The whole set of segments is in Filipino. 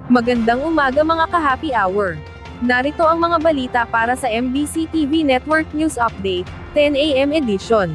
Magandang umaga mga ka-happy hour. Narito ang mga balita para sa MBC TV Network News Update, 10 AM edition.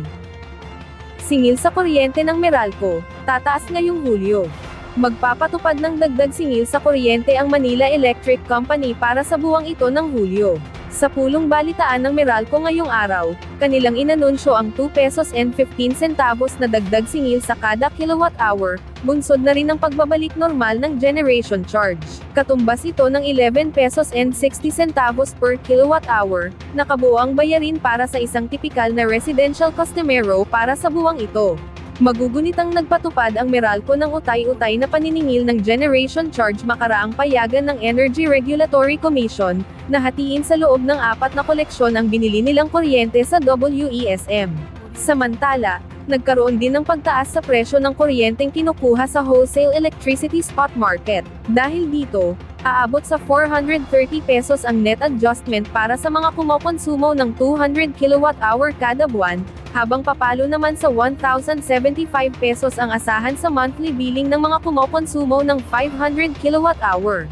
Singil sa kuryente ng Meralco, tataas ngayong Hulyo. Magpapatupad ng dagdag singil sa kuryente ang Manila Electric Company para sa buwang ito ng Hulyo. Sa pulong balitaan ng Meralco ngayong araw, kanilang inanunsyo ang 2 pesos and 15 centavos na dagdag singil sa kada kilowatt-hour, bunsod na rin ang pagbabalik normal ng generation charge. Katumbas ito ng 11 pesos and 60 centavos per kilowatt-hour, na kabuo ang bayarin para sa isang tipikal na residential customero para sa buwang ito. Magugunitang nagpatupad ang Meralco ng utay-utay na paniningil ng generation charge makaraang payagan ng Energy Regulatory Commission, na hatiin sa loob ng 4 na koleksyon ang binili nilang kuryente sa WESM. Samantala, nagkaroon din ng pagtaas sa presyo ng kuryenteng kinukuha sa wholesale electricity spot market. Dahil dito, aabot sa 430 pesos ang net adjustment para sa mga kumokonsumo ng 200 kWh kada buwan, habang papalo naman sa 1,075 pesos ang asahan sa monthly billing ng mga kumokonsumo ng 500 kWh.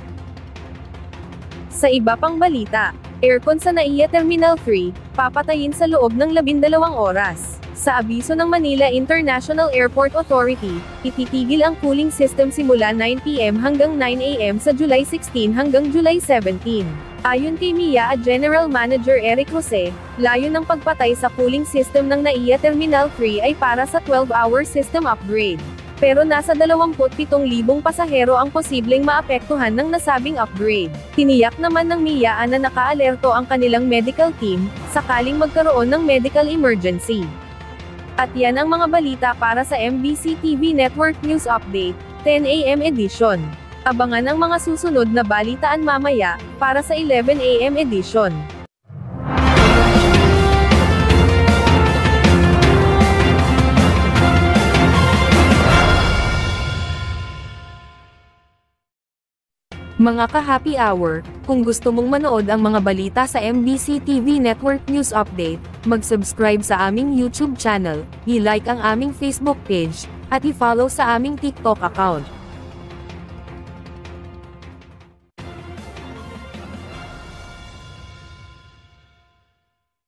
Sa iba pang balita, aircon sa NAIA Terminal 3, papatayin sa loob ng 12 oras. Sa abiso ng Manila International Airport Authority, ititigil ang cooling system simula 9 PM hanggang 9 AM sa July 16 hanggang July 17. Ayon kay MIA General Manager Eric Jose, layon ng pagpatay sa cooling system ng NAIA Terminal 3 ay para sa 12-hour system upgrade. Pero nasa 27,000 pasahero ang posibleng maapektuhan ng nasabing upgrade. Tiniyak naman ng MIA na nakaalerto ang kanilang medical team, sakaling magkaroon ng medical emergency. At yan ang mga balita para sa MBC TV Network News Update, 10 AM edition. Abangan ang mga susunod na balitaan mamaya, para sa 11 AM edition. Mga ka-happy hour, kung gusto mong manood ang mga balita sa MBC TV Network News Update, mag-subscribe sa aming YouTube channel, i-like ang aming Facebook page, at i-follow sa aming TikTok account.